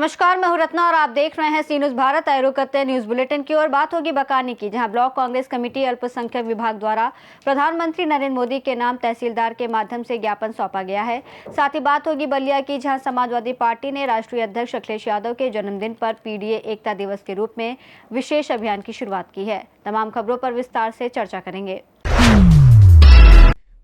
नमस्कार, मैं हूं रत्ना और आप देख रहे हैं सी न्यूज भारत। आए करते हैं न्यूज बुलेटिन की और बात होगी बकानी की, जहां ब्लॉक कांग्रेस कमेटी अल्पसंख्यक विभाग द्वारा प्रधानमंत्री नरेंद्र मोदी के नाम तहसीलदार के माध्यम से ज्ञापन सौंपा गया है। साथ ही बात होगी बलिया की, जहां समाजवादी पार्टी ने राष्ट्रीय अध्यक्ष अखिलेश यादव के जन्मदिन पर पीडीए एकता दिवस के रूप में विशेष अभियान की शुरुआत की है। तमाम खबरों पर विस्तार से चर्चा करेंगे।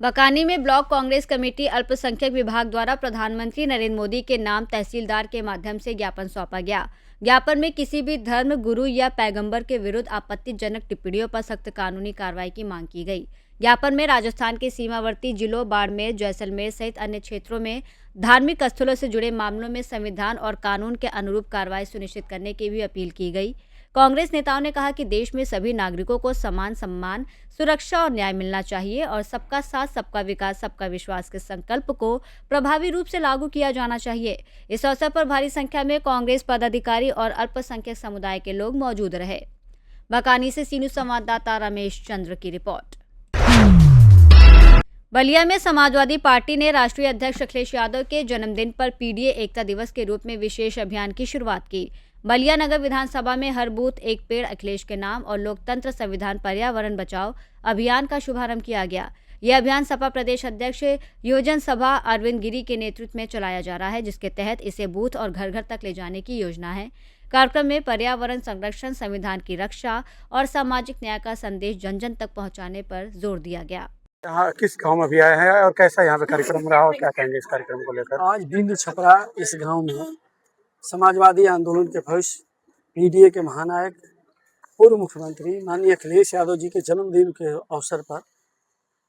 बकानी में ब्लॉक कांग्रेस कमेटी अल्पसंख्यक विभाग द्वारा प्रधानमंत्री नरेंद्र मोदी के नाम तहसीलदार के माध्यम से ज्ञापन सौंपा गया। ज्ञापन में किसी भी धर्म गुरु या पैगंबर के विरुद्ध आपत्तिजनक टिप्पणियों पर सख्त कानूनी कार्रवाई की मांग की गई। ज्ञापन में राजस्थान के सीमावर्ती जिलों बाड़मेर, जैसलमेर सहित अन्य क्षेत्रों में धार्मिक स्थलों से जुड़े मामलों में संविधान और कानून के अनुरूप कार्रवाई सुनिश्चित करने की भी अपील की गई। कांग्रेस नेताओं ने कहा कि देश में सभी नागरिकों को समान सम्मान, सुरक्षा और न्याय मिलना चाहिए और सबका साथ, सबका विकास, सबका विश्वास के संकल्प को प्रभावी रूप से लागू किया जाना चाहिए। इस अवसर पर भारी संख्या में कांग्रेस पदाधिकारी और अल्पसंख्यक समुदाय के लोग मौजूद रहे। बकानी से सी न्यूज संवाददाता रमेश चंद्र की रिपोर्ट। बलिया में समाजवादी पार्टी ने राष्ट्रीय अध्यक्ष अखिलेश यादव के जन्मदिन पर पीडीए एकता दिवस के रूप में विशेष अभियान की शुरुआत की। बलिया नगर विधानसभा में हर बूथ एक पेड़ अखिलेश के नाम और लोकतंत्र, संविधान, पर्यावरण बचाओ अभियान का शुभारंभ किया गया। यह अभियान सपा प्रदेश अध्यक्ष योजन सभा अरविंद गिरी के नेतृत्व में चलाया जा रहा है, जिसके तहत इसे बूथ और घर घर तक ले जाने की योजना है। कार्यक्रम में पर्यावरण संरक्षण, संविधान की रक्षा और सामाजिक न्याय का संदेश जन जन तक पहुँचाने पर जोर दिया गया। यहाँ किस गांव में भी आए हैं और कैसा यहाँ पे कार्यक्रम रहा और क्या कहेंगे इस कार्यक्रम को लेकर? आज बिंद छपरा इस गांव में समाजवादी आंदोलन के भविष्य पीडीए के महानायक पूर्व मुख्यमंत्री माननीय अखिलेश यादव जी के जन्मदिन के अवसर पर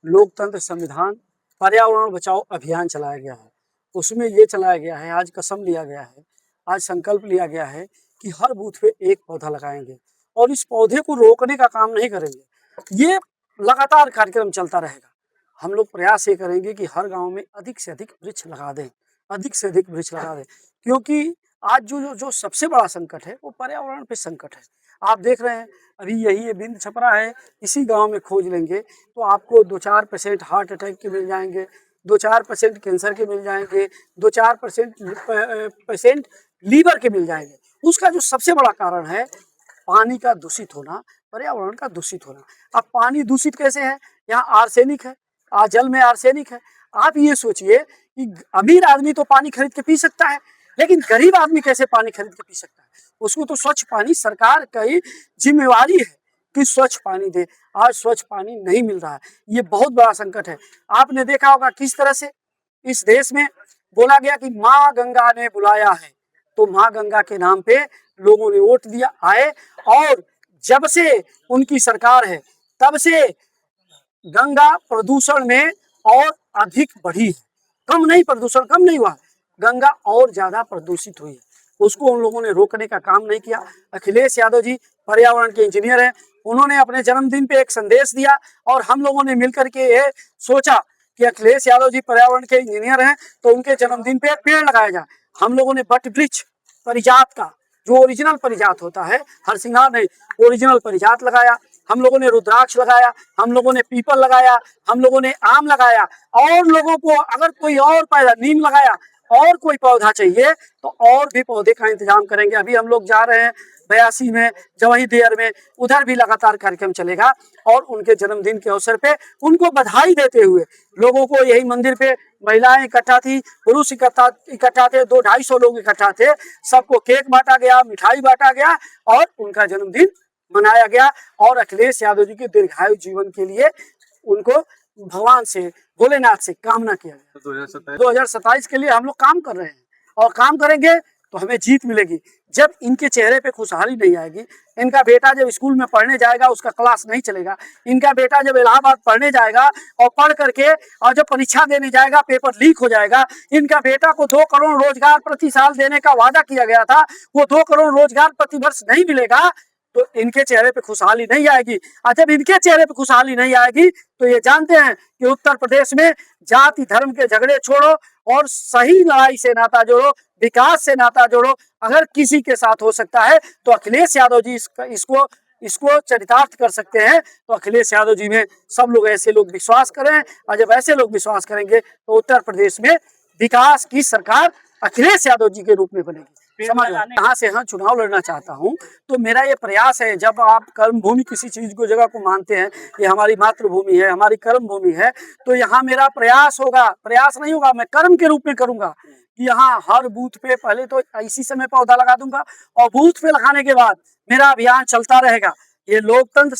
लोकतंत्र, संविधान, पर्यावरण बचाओ अभियान चलाया गया है। उसमें ये चलाया गया है, आज कसम लिया गया है, आज संकल्प लिया गया है कि हर बूथ पे एक पौधा लगाएंगे और इस पौधे को रोकने का काम नहीं करेंगे। ये लगातार कार्यक्रम चलता रहेगा। हम लोग प्रयास ये करेंगे कि हर गांव में अधिक से अधिक वृक्ष लगा दें, अधिक से अधिक वृक्ष लगा दें, क्योंकि आज जो सबसे बड़ा संकट है वो पर्यावरण पे संकट है। आप देख रहे हैं अभी यही ये बिंद छपरा है, इसी गांव में खोज लेंगे तो आपको 2-4% हार्ट अटैक के मिल जाएंगे, 2-4% कैंसर के मिल जाएंगे, 2-4% लीवर के मिल जाएंगे। उसका जो सबसे बड़ा कारण है पानी का दूषित होना, पर्यावरण का दूषित होना। अब पानी दूषित कैसे है? यहाँ आर्सेनिक है, आज जल में आर्सेनिक है। आप ये सोचिए कि अमीर आदमी तो पानी खरीद के पी सकता है, लेकिन गरीब आदमी कैसे पानी खरीद के पी सकता है? उसको तो स्वच्छ पानी, सरकार की जिम्मेवारी है कि स्वच्छ पानी दे। आज स्वच्छ पानी नहीं मिल रहा है, ये बहुत बड़ा संकट है। आपने देखा होगा किस तरह से इस देश में बोला गया कि माँ गंगा ने बुलाया है, तो माँ गंगा के नाम पे लोगों ने वोट दिया आए, और जब से उनकी सरकार है तब से गंगा प्रदूषण में और अधिक बढ़ी है। कम नहीं, प्रदूषण कम नहीं हुआ, गंगा और ज्यादा प्रदूषित हुई है। उसको उन लोगों ने रोकने का काम नहीं किया। अखिलेश यादव जी पर्यावरण के इंजीनियर हैं, उन्होंने अपने जन्मदिन पे एक संदेश दिया और हम लोगों ने मिलकर के ये सोचा कि अखिलेश यादव जी पर्यावरण के इंजीनियर हैं तो उनके जन्मदिन पे पेड़ लगाया जाए। हम लोगों ने वट वृक्ष परिजात का, जो ओरिजिनल परिजात होता है, हरसिंगार नहीं, ओरिजिनल परिजात लगाया। हम लोगों ने रुद्राक्ष लगाया, हम लोगों ने पीपल लगाया, हम लोगों ने आम लगाया, और लोगों को अगर कोई और पौधा, नीम लगाया, और कोई पौधा चाहिए तो और भी पौधे का इंतजाम करेंगे। अभी हम लोग जा रहे हैं 82 में, जवाही देर में, उधर भी लगातार कार्यक्रम चलेगा। और उनके जन्मदिन के अवसर पे उनको बधाई देते हुए लोगों को, यही मंदिर पे महिलाएं इकट्ठा थी, पुरुष इकट्ठा थे, 200-250 लोग इकट्ठा थे, सबको केक बांटा गया, मिठाई बांटा गया और उनका जन्मदिन मनाया गया। और अखिलेश यादव जी के दीर्घायु जीवन के लिए उनको भगवान से, भोलेनाथ से कामना किया गया। 2027 के लिए हम लोग काम कर रहे हैं और काम करेंगे तो हमें जीत मिलेगी। जब इनके चेहरे पे खुशहाली नहीं आएगी, इनका बेटा जब स्कूल में पढ़ने जाएगा उसका क्लास नहीं चलेगा, इनका बेटा जब इलाहाबाद पढ़ने जाएगा और पढ़ करके और जब परीक्षा देने जाएगा पेपर लीक हो जाएगा, इनका बेटा को 2 करोड़ रोजगार प्रति साल देने का वादा किया गया था, वो 2 करोड़ रोजगार प्रति वर्ष नहीं मिलेगा, तो इनके चेहरे पे खुशहाली नहीं आएगी। और जब इनके चेहरे पे खुशहाली नहीं आएगी तो ये जानते हैं कि उत्तर प्रदेश में जाति धर्म के झगड़े छोड़ो और सही लड़ाई से नाता जोड़ो, विकास से नाता जोड़ो। अगर किसी के साथ हो सकता है तो अखिलेश यादव जी इसको चरितार्थ कर सकते हैं। तो अखिलेश यादव जी में सब लोग, ऐसे लोग विश्वास करें, और जब ऐसे लोग विश्वास करेंगे तो उत्तर प्रदेश में विकास की सरकार अखिलेश यादव जी के रूप में बनेगी। समझ यहाँ से हाँ चुनाव लड़ना चाहता हूँ, तो मेरा ये प्रयास है, जब आप कर्म भूमि किसी चीज को जगह को मानते हैं, ये हमारी मातृभूमि है, हमारी कर्म भूमि है, तो यहाँ मेरा प्रयास होगा, प्रयास नहीं होगा, मैं कर्म के रूप में करूंगा कि यहाँ हर बूथ पे पहले तो इसी समय पौधा लगा दूंगा, और बूथ पे लगाने के बाद मेरा अभियान चलता रहेगा। ये लोकतंत्र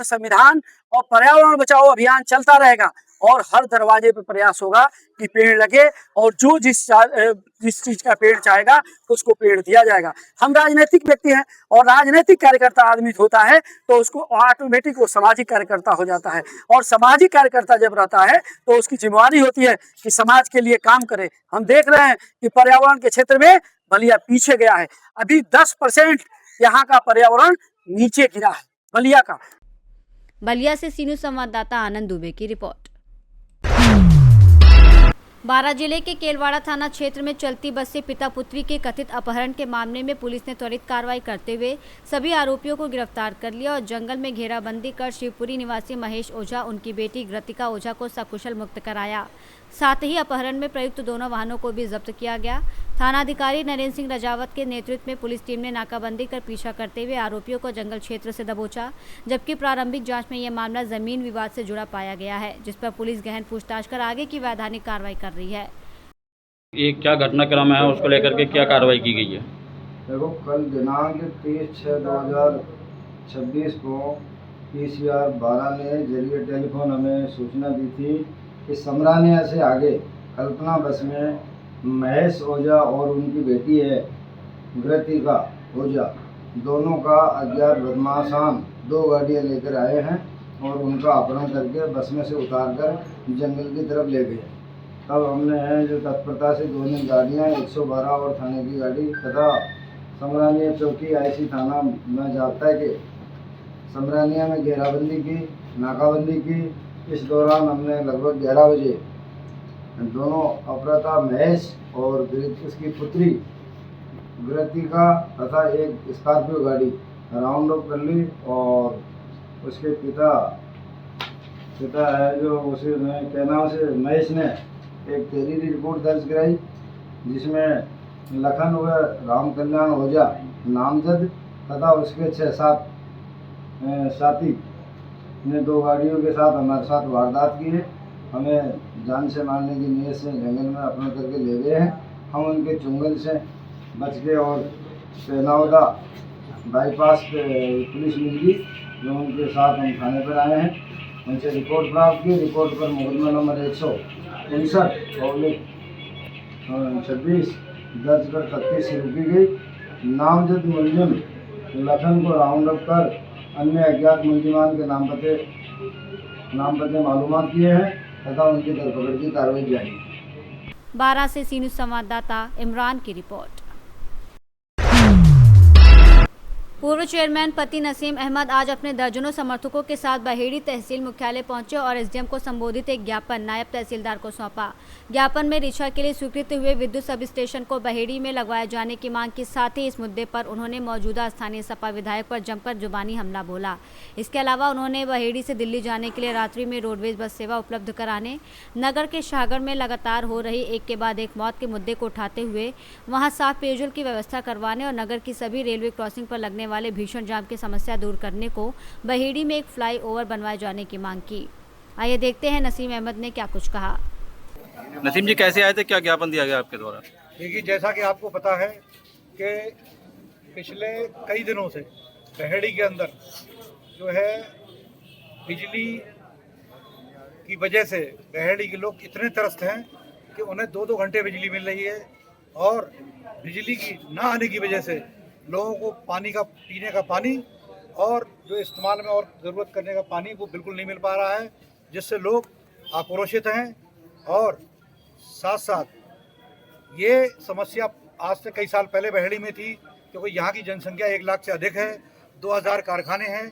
संविधान और पर्यावरण बचाओ अभियान चलता रहेगा, और हर दरवाजे पे प्रयास होगा कि पेड़ लगे, और जो जिस चीज का पेड़ चाहेगा उसको पेड़ दिया जाएगा। हम राजनीतिक व्यक्ति हैं, और राजनीतिक कार्यकर्ता आदमी होता है तो उसको ऑटोमेटिक वो सामाजिक कार्यकर्ता हो जाता है, और सामाजिक कार्यकर्ता जब रहता है तो उसकी जिम्मेदारी होती है कि समाज के लिए काम करे। हम देख रहे हैं कि पर्यावरण के क्षेत्र में बलिया पीछे गया है, अभी 10% यहाँ का पर्यावरण नीचे गिरा है बलिया का। बलिया से सीनू संवाददाता आनंद दुबे की रिपोर्ट। बारां जिले के केलवाड़ा थाना क्षेत्र में चलती बस से पिता पुत्री के कथित अपहरण के मामले में पुलिस ने त्वरित कार्रवाई करते हुए सभी आरोपियों को गिरफ्तार कर लिया और जंगल में घेराबंदी कर शिवपुरी निवासी महेश ओझा, उनकी बेटी कृतिका ओझा को सकुशल मुक्त कराया। साथ ही अपहरण में प्रयुक्त दोनों वाहनों को भी जब्त किया गया। थानाधिकारी नरेंद्र सिंह राजावत के नेतृत्व में पुलिस टीम ने नाकाबंदी कर पीछा करते हुए आरोपियों को जंगल क्षेत्र से दबोचा, जबकि प्रारंभिक जांच में यह मामला जमीन विवाद से जुड़ा पाया गया है, जिस पर पुलिस गहन पूछताछ कर आगे की वैधानिक कार्रवाई कर रही है। ये क्या घटनाक्रम है, उसको लेकर के क्या कार्रवाई की गई है? देखो, कल दिनांक 30/6/2026 को PCR बारां ने जरिए टेलीफोन हमें सूचना दी थी कि समरानिया से आगे कल्पना बस में महेश ओझा और उनकी बेटी है कृतिका ओझा, दोनों का अज्ञात बदमाशान 2 गाड़ियाँ लेकर आए हैं और उनका अपहरण करके बस में से उतारकर जंगल की तरफ ले गए। तब हमने जो तत्परता से दोनों गाड़ियाँ 112 और थाने की गाड़ी तथा समरानिया चौकी IC थाना में जाता है कि समरानिया में घेराबंदी की, नाकाबंदी की। इस दौरान हमने लगभग 11 बजे दोनों अपहृता महेश और उसकी पुत्री कृतिका तथा एक स्कॉर्पियो गाड़ी राउंड अप कर ली, और उसके पिता है जो उसे क्या नाम से महेश ने एक तहरीरी रिपोर्ट दर्ज कराई, जिसमें लखन व राम कल्याण ओझा नामजद तथा उसके 6-7 साथी ने 2 गाड़ियों के साथ हमारे साथ वारदात की है। हमें जान से मारने की नीयत से जंगल में अपहरण करके ले गए हैं। हम उनके चुंगल से बच गए और पेनावदा बाईपास पे पुलिस मिल गई, जो उनके साथ हम थाने पर आए हैं। उनसे रिपोर्ट प्राप्त की। रिपोर्ट पर मुकदमा नंबर 159/26 दर्ज कर 33 से रुकी गई। नामजद मुलजिम लखन को राउंड अप कर अन्य अज्ञात मुलजिमान के नाम पते मालूमात किए हैं तथा उनकी धरपकड़ की कार्रवाई जारी है। बारां से सीनू संवाददाता इमरान की रिपोर्ट। पूर्व चेयरमैन पति नसीम अहमद आज अपने दर्जनों समर्थकों के साथ बहेड़ी तहसील मुख्यालय पहुंचे और एसडीएम को संबोधित एक ज्ञापन नायब तहसीलदार को सौंपा। ज्ञापन में रिछा के लिए स्वीकृत हुए विद्युत सब स्टेशन को बहेड़ी में लगवाए जाने की मांग के साथ ही इस मुद्दे पर उन्होंने मौजूदा स्थानीय सपा विधायक पर जमकर जुबानी हमला बोला। इसके अलावा उन्होंने बहेड़ी से दिल्ली जाने के लिए रात्रि में रोडवेज बस सेवा उपलब्ध कराने, नगर के शाहगढ़ में लगातार हो रही एक के बाद एक मौत के मुद्दे को उठाते हुए वहां साफ पेयजल की व्यवस्था करवाने और नगर की सभी रेलवे क्रॉसिंग पर लगने वाले भीषण जाम की समस्या दूर करने को बहेड़ी में एक फ्लाईओवर बनवाए जाने की मांग की। आइए देखते हैं नसीम अहमद ने क्या कुछ कहा। नसीम जी, कैसे आए थे, क्या ज्ञापन दिया गया आपके द्वारा? देखिए, जैसा कि आपको पता है कि पिछले कई दिनों से बहेड़ी के अंदर जो है बिजली की वजह से बहेड़ी के लोग इतने त्रस्त हैं कि उन्हें 2-2 घंटे बिजली मिल रही है, और बिजली की ना आने की वजह से लोगों को पीने का पानी और जो इस्तेमाल में और ज़रूरत करने का पानी वो बिल्कुल नहीं मिल पा रहा है, जिससे लोग आक्रोशित हैं। और साथ साथ ये समस्या आज से कई साल पहले बहेड़ी में थी, क्योंकि यहाँ की जनसंख्या 1 लाख से अधिक है, 2000 कारखाने हैं।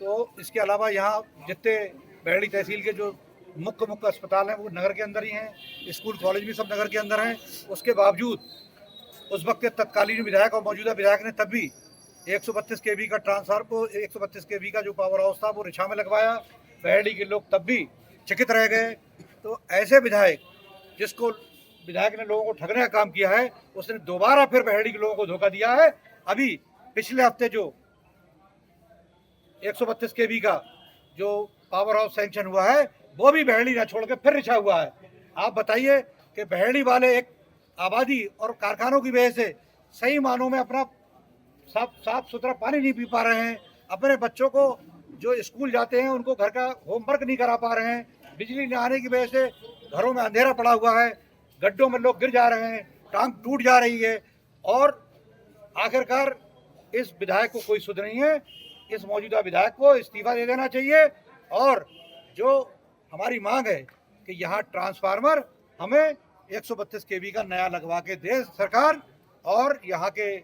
तो इसके अलावा यहाँ जितने बहेड़ी तहसील के जो मुख्य अस्पताल हैं वो नगर के अंदर ही हैं, स्कूल कॉलेज भी सब नगर के अंदर हैं। उसके बावजूद उस वक्त के तत्कालीन विधायक और मौजूदा विधायक ने तब भी 132 kV का ट्रांसफार्मर को 132 kV का जो पावर हाउस था वो रिछा में लगवाया। बहेड़ी के लोग तब भी चकित रह गए। तो ऐसे विधायक जिसको विधायक ने लोगों को ठगने का काम किया है, उसने दोबारा फिर बहेड़ी के लोगों को धोखा दिया है। अभी पिछले हफ्ते जो 132 kV का जो पावर हाउस सैंक्शन हुआ है, वो भी बहेड़ी ना छोड़ के फिर रिछा हुआ है। आप बताइए कि बहेड़ी वाले एक आबादी और कारखानों की वजह से सही मानों में अपना साफ सुथरा पानी नहीं पी पा रहे हैं, अपने बच्चों को जो स्कूल जाते हैं उनको घर का होमवर्क नहीं करा पा रहे हैं, बिजली न आने की वजह से घरों में अंधेरा पड़ा हुआ है, गड्ढों में लोग गिर जा रहे हैं, टांग टूट जा रही है। और आखिरकार इस विधायक को कोई सुध नहीं है। इस मौजूदा विधायक को इस्तीफा दे देना चाहिए। और जो हमारी मांग है कि यहाँ ट्रांसफार्मर हमें 132 kV का नया लगवा के दे सरकार। और यहाँ के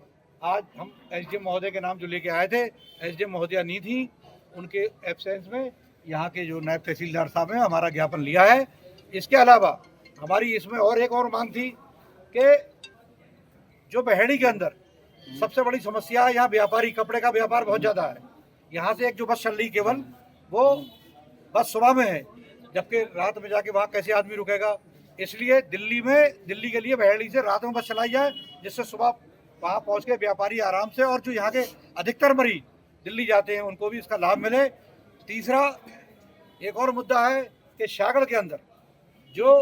आज हम एसडीएम महोदय के नाम जो लेके आए थे, एसडीएम महोदया नहीं थी, उनके एब्सेंस में यहाँ के जो नायब तहसीलदार साहब हैं हमारा ज्ञापन लिया है। इसके अलावा हमारी इसमें और एक और मांग थी कि जो बहेड़ी के अंदर सबसे बड़ी समस्या है, यहाँ व्यापारी कपड़े का व्यापार बहुत ज़्यादा है। यहाँ से एक जो बस चल रही केवल वो बस सुबह में है, जबकि रात में जाके वहाँ कैसे आदमी रुकेगा। इसलिए दिल्ली के लिए बहेड़ी से रात में बस चलाई जाए, जिससे सुबह वहाँ पहुँच के व्यापारी आराम से, और जो यहाँ के अधिकतर मरीज दिल्ली जाते हैं उनको भी इसका लाभ मिले। तीसरा एक और मुद्दा है कि शागड़ के अंदर जो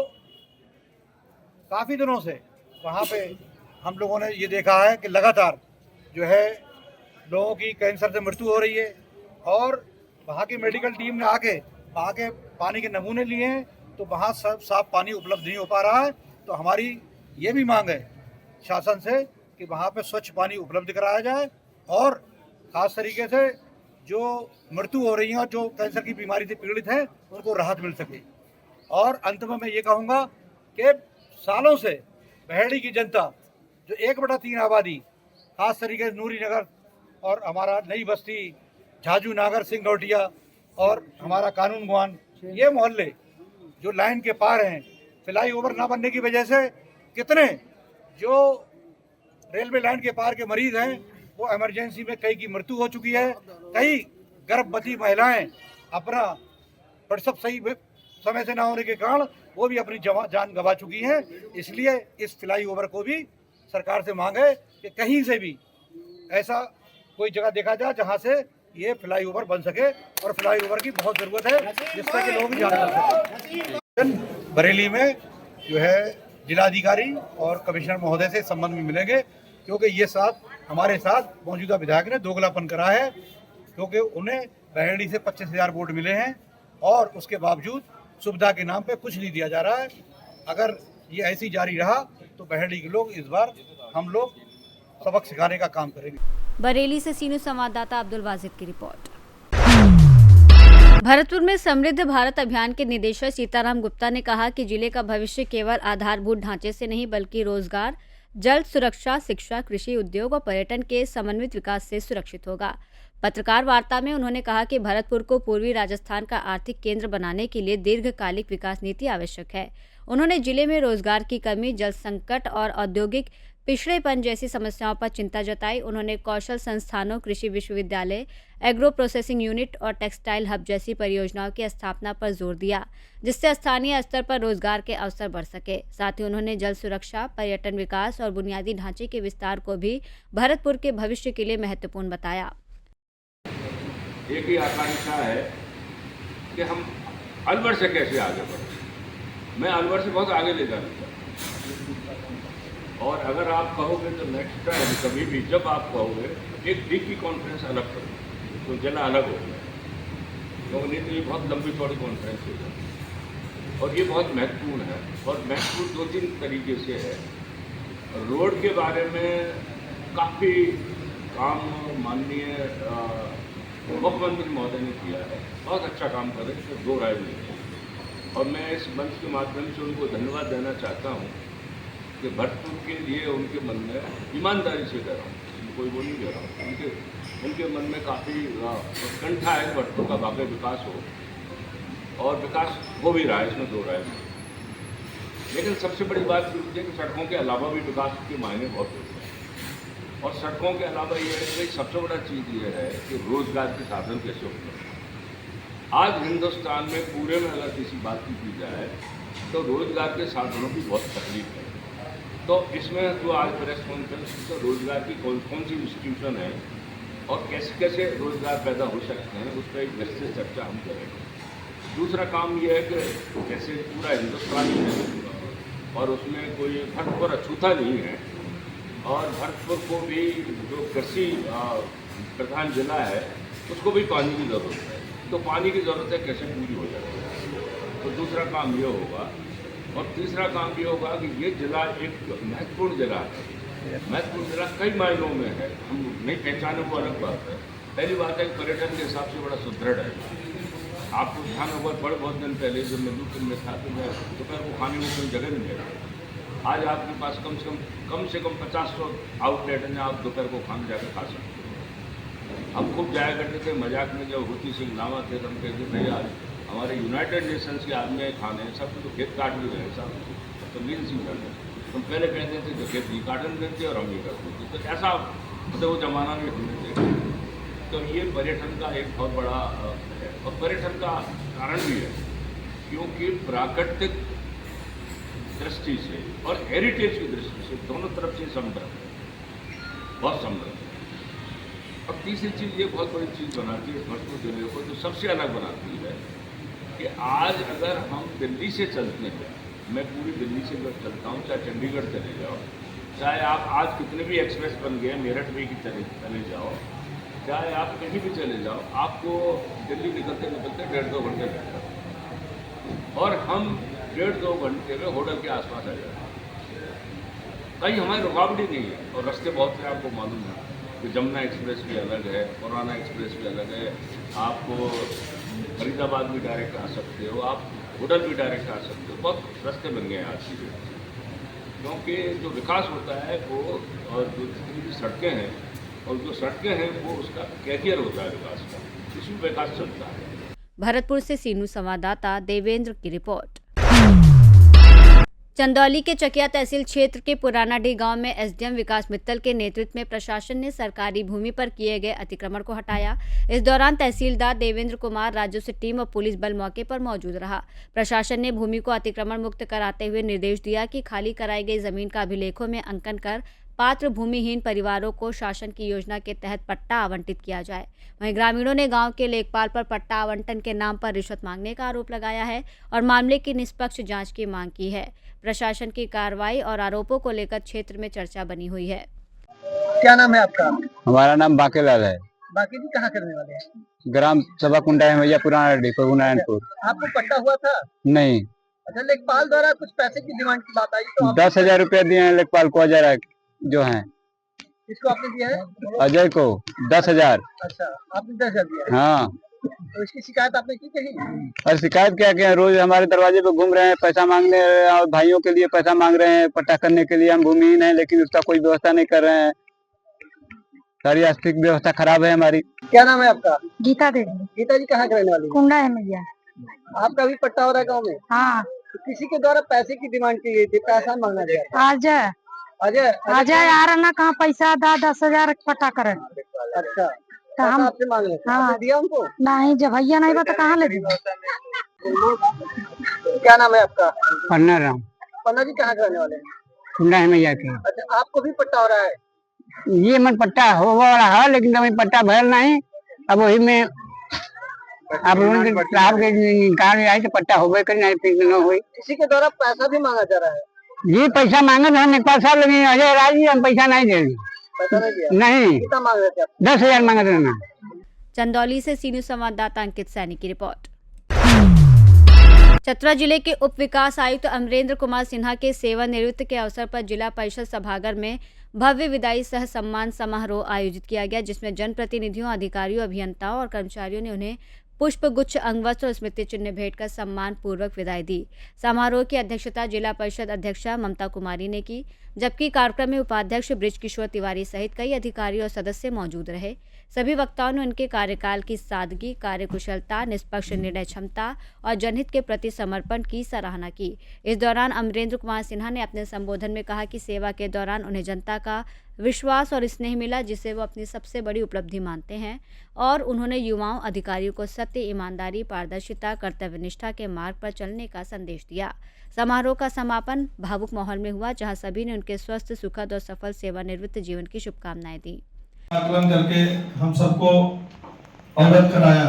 काफ़ी दिनों से वहाँ पे हम लोगों ने ये देखा है कि लगातार जो है लोगों की कैंसर से मृत्यु हो रही है, और वहाँ की मेडिकल टीम ने आके वहाँ के पानी के नमूने लिए हैं, तो वहाँ सब साफ पानी उपलब्ध नहीं हो पा रहा है। तो हमारी ये भी मांग है शासन से कि वहाँ पे स्वच्छ पानी उपलब्ध कराया जाए, और ख़ास तरीके से जो मृत्यु हो रही है और जो कैंसर की बीमारी से पीड़ित हैं उनको राहत मिल सके। और अंत में मैं ये कहूँगा कि सालों से बहेड़ी की जनता जो 1/3 आबादी, खास तरीके से नूरी नगर और हमारा नई बस्ती, झाजू नागर, सिंगौटिया और हमारा कानून गुआन, ये मोहल्ले जो लाइन के पार हैं, फ्लाई ओवर ना बनने की वजह से कितने जो रेलवे लाइन के पार के मरीज हैं वो इमरजेंसी में कई की मृत्यु हो चुकी है। कई गर्भवती महिलाएं अपना प्रसव सही समय से ना होने के कारण वो भी अपनी जान गंवा चुकी हैं। इसलिए इस फ्लाई ओवर को भी सरकार से मांग है कि कहीं से भी ऐसा कोई जगह देखा जाए जहां से ये फ्लाई ओवर बन सके, और फ्लाई ओवर की बहुत ज़रूरत है जिससे कि लोग जान कर सकें। बरेली में जो है जिलाधिकारी और कमिश्नर महोदय से इस संबंध में मिलेंगे, क्योंकि ये हमारे साथ मौजूदा विधायक ने दोगलापन करा है, क्योंकि उन्हें बहेड़ी से 25,000 वोट मिले हैं और उसके बावजूद सुविधा के नाम पे कुछ नहीं दिया जा रहा है। अगर ये ऐसी जारी रहा तो बहेड़ी के लोग इस बार हम लोग सबक सिखाने का काम करेंगे। बरेली से सीनू संवाददाता अब्दुल वाजिद की रिपोर्ट। भरतपुर में समृद्ध भारत अभियान के निदेशक सीताराम गुप्ता ने कहा कि जिले का भविष्य केवल आधारभूत ढांचे से नहीं बल्कि रोजगार, जल सुरक्षा, शिक्षा, कृषि, उद्योग और पर्यटन के समन्वित विकास से सुरक्षित होगा। पत्रकार वार्ता में उन्होंने कहा कि भरतपुर को पूर्वी राजस्थान का आर्थिक केंद्र बनाने के लिए दीर्घकालिक विकास नीति आवश्यक है। उन्होंने जिले में रोजगार की कमी, जल संकट और औद्योगिक पिछड़ेपन जैसी समस्याओं पर चिंता जताई। उन्होंने कौशल संस्थानों, कृषि विश्वविद्यालय, एग्रो प्रोसेसिंग यूनिट और टेक्सटाइल हब जैसी परियोजनाओं की स्थापना पर जोर दिया, जिससे स्थानीय स्तर पर रोजगार के अवसर बढ़ सके। साथ ही उन्होंने जल सुरक्षा, पर्यटन विकास और बुनियादी ढांचे के विस्तार को भी भरतपुर के भविष्य के लिए महत्वपूर्ण बताया। एक ही आकांक्षा है कि हम अलवर से कैसे आगे बढ़ें। मैं अलवर से बहुत आगे ले जाना चाहता हूँ, और अगर आप कहोगे तो नेक्स्ट टाइम कभी भी जब आप कहोगे एक डी की कॉन्फ्रेंस अलग करो तो जिला अलग हो गया, तो नहीं तो ये बहुत लंबी चौड़ी कॉन्फ्रेंस हो जाए। और ये बहुत महत्वपूर्ण है, और महत्वपूर्ण 2-3 तरीके से है। रोड के बारे में काफ़ी काम माननीय मुख्यमंत्री महोदय ने किया है, बहुत अच्छा काम कर रहे हैं, दो राय नहीं है। और मैं इस मंच के माध्यम से उनको धन्यवाद देना चाहता हूँ कि भरतपुर के लिए उनके मन में ईमानदारी से कह रहा हूँ, कोई वो नहीं कह रहा हूँ, उनके मन में काफ़ी उत्कंठा है कि भरतपुर का वाकई विकास हो, और विकास हो भी रहा है, इसमें दो राय नहीं। लेकिन सबसे बड़ी बात ये है कि सड़कों के अलावा भी विकास के मायने बहुत होते हैं, और सड़कों के अलावा ये है कि सबसे बड़ा चीज़ ये है कि रोजगार के साधन कैसे उपलब्ध। आज हिंदुस्तान में पूरे में अगर किसी बात की जाए तो रोजगार के साधनों की बहुत तकलीफ है। तो इसमें जो आज प्रेस कॉन्फ्रेंस तो रोजगार की कौन कौन सी इंस्टीट्यूशन है और कैसे कैसे रोजगार पैदा हो सकते हैं उस पर एक विस्तृत चर्चा हम करेंगे। दूसरा काम ये है कि जैसे पूरा हिंदुस्तान में और उसमें कोई भरतपुर अछूता नहीं है और भरतपुर को भी जो कृषि प्रधान जिला है उसको भी पानी की ज़रूरत है, तो पानी की ज़रूरतें कैसे पूरी हो जाती है। तो दूसरा काम ये होगा और तीसरा काम ये होगा कि ये जिला एक महत्वपूर्ण जिला है। महत्वपूर्ण जिला कई मायनों में है, हम नहीं पहचाने वो अलग बात है। पहली बात है पर्यटन के हिसाब से बड़ा सुदृढ़ है। आपको ध्यान होगा बहुत दिन पहले जब मैं यूपी में था तो मैं दोपहर को खाने में कोई जगह नहीं मिला। आज आपके पास कम से कम 50 आउटलेट हैं जहाँ आप दोपहर को खाना जाकर खा सकते हैं। हम खूब जाया करते थे मजाक में, जब होती सिंह लामा थे तो हम कहते थे यार हमारे यूनाइटेड नेशंस के आदमी खाने सब तो खेत काट भी रहे सब तो मीन सिंह करते हम पहले कहते थे जो खेत नहीं काटन देते और हम नहीं करते थे, तो ऐसा मतलब वो जमाना में होने थे। तो ये पर्यटन का एक बहुत बड़ा है और पर्यटन का कारण भी है क्योंकि प्राकृतिक दृष्टि से और हेरिटेज की दृष्टि से दोनों तरफ से समृद्ध है, बहुत समृद्ध है। और तीसरी चीज़ ये बहुत बड़ी चीज़ बनाती है भरतपुर जिले को, जो सबसे अलग बनाती है कि आज अगर हम दिल्ली से चलते हैं, मैं पूरी दिल्ली से अगर चलता हूँ, चाहे चंडीगढ़ चले जाओ, चाहे आप आज कितने भी एक्सप्रेस बन गए मेरठ में की चले जाओ, चाहे आप कहीं भी चले जाओ, आपको दिल्ली निकलते निकलते 1.5-2 घंटे लगता है और हम 1.5-2 घंटे में होटल के आसपास आ जाते हैं। कहीं हमारी रुकावट ही नहीं है और रास्ते बहुत से आपको मालूम है कि जमुना एक्सप्रेस भी अलग है, पुराना एक्सप्रेस भी अलग है, आपको फरीदाबाद भी डायरेक्ट आ सकते हो, आप होटल भी डायरेक्ट आ सकते हो। बहुत रास्ते बन गए हैं आज की डेट में, क्योंकि जो विकास होता है वो और जो जितनी भी सड़कें हैं और जो सड़कें हैं वो उसका कैरियर होता है विकास का, इसमें विकास चलता है। भरतपुर से सीनू संवाददाता देवेंद्र की रिपोर्ट। चंदौली के चकिया तहसील क्षेत्र के पुरानाडीह गांव में एसडीएम विकास मित्तल के नेतृत्व में प्रशासन ने सरकारी भूमि पर किए गए अतिक्रमण को हटाया। इस दौरान तहसीलदार देवेंद्र कुमार, राजस्व टीम और पुलिस बल मौके पर मौजूद रहा। प्रशासन ने भूमि को अतिक्रमण मुक्त कराते हुए निर्देश दिया कि खाली कराई गई जमीन का अभिलेखों में अंकन कर पात्र भूमिहीन परिवारों को शासन की योजना के तहत पट्टा आवंटित किया जाए। वहीं ग्रामीणों ने गांव के लेखपाल पर पट्टा आवंटन के नाम पर रिश्वत मांगने का आरोप लगाया है और मामले की निष्पक्ष जांच की मांग की है। प्रशासन की कार्रवाई और आरोपों को लेकर क्षेत्र में चर्चा बनी हुई है। क्या नाम है आपका? हमारा नाम बाकेलाल है। बाकी जी कहाँ करने वाले हैं? ग्राम सभा कुंडा है भैया, पुरानाडीह, नारायणपुर। आपको पट्टा हुआ था? नहीं। अच्छा, लेखपाल द्वारा कुछ पैसे की डिमांड की बात आई तो 10,000 रुपया दिए हैं लेखपाल को, अजय जो है। इसको आपने दिया है? अजय को 10,000। अच्छा, आपने 10,000 दिया है? हाँ। तो इसकी शिकायत आपने की कहीं? और शिकायत क्या किया, रोज हमारे दरवाजे पे घूम रहे हैं, पैसा मांगने और भाइयों के लिए पैसा मांग रहे हैं पट्टा करने के लिए। हम भूमिहीन हैं लेकिन उसका कोई व्यवस्था नहीं कर रहे हैं। सारी आर्थिक व्यवस्था खराब है हमारी। क्या नाम है आपका? गीता देवी। गीता जी कहाँ के रहने वाली? कुंडा है भैया। आपका भी पट्टा हो रहा है गाँव में? हाँ। तो किसी के द्वारा पैसे की डिमांड की गई थी, पैसा मांगा गया? अजय अजय आ रहा ना, कहाँ पैसा 10,000 पट्टा करे। अच्छा, तो हम आपसे मांग रहे थे? हाँ। आपने दिया उनको? नहीं, जब भैया नहीं बता कहाँ ले दिया। क्या नाम है आपका? पन्ना राम। पन्ना जी कहाँ करने वाले हैं? कुंडा है भैया के। अच्छा, आपको भी पट्टा हो रहा है? ये मन पट्टा हो रहा है लेकिन अभी पट्टा भर नहीं। अब वही में आप लोगों के साहब के निकाल आई तो पट्टा हो गए, नहीं फिर न हुई। किसी के द्वारा पैसा भी मांगा जा रहा है? ये पैसा मांगे थे लेखपाल साहब, लेकिन अजय राज जी हम पैसा नहीं देंगे। पैसा नहीं दिया? नहीं। कितना मांग रहे थे आप? 10,000 मांगे थे ना। चंदौली से सीनियर संवाददाता अंकित सैनी की रिपोर्ट। चतरा जिले के उप विकास आयुक्त अमरेंद्र कुमार सिन्हा के सेवानिवृत्त के अवसर पर जिला परिषद सभागार में भव्य विदाई सह सम्मान समारोह आयोजित किया गया, जिसमें जनप्रतिनिधियों, अधिकारियों, अभियंताओं और कर्मचारियों ने उन्हें पुष्प गुच्छ, अंगवस्त्र और स्मृति चिन्ह भेंट कर सम्मान पूर्वक विदाई दी। समारोह की अध्यक्षता जिला परिषद अध्यक्षा ममता कुमारी ने की, जबकि कार्यक्रम में उपाध्यक्ष बृज किशोर तिवारी सहित कई अधिकारी और सदस्य मौजूद रहे। सभी वक्ताओं ने उनके कार्यकाल की सादगी, कार्यकुशलता, निष्पक्ष निर्णय क्षमता और जनहित के प्रति समर्पण की सराहना की। इस दौरान अमरेंद्र कुमार सिन्हा ने अपने संबोधन में कहा कि सेवा के दौरान उन्हें जनता का विश्वास और स्नेह मिला, जिसे वो अपनी सबसे बड़ी उपलब्धि मानते हैं। और उन्होंने युवाओं अधिकारियों को सत्य, ईमानदारी, पारदर्शिता, कर्तव्यनिष्ठा के मार्ग पर चलने का संदेश दिया। समारोह का समापन भावुक माहौल में हुआ, जहां सभी ने उनके स्वस्थ, सुखद और सफल सेवानिवृत्त जीवन की शुभकामनाएं दी। आकलन करके हम सबको अवगत कराया।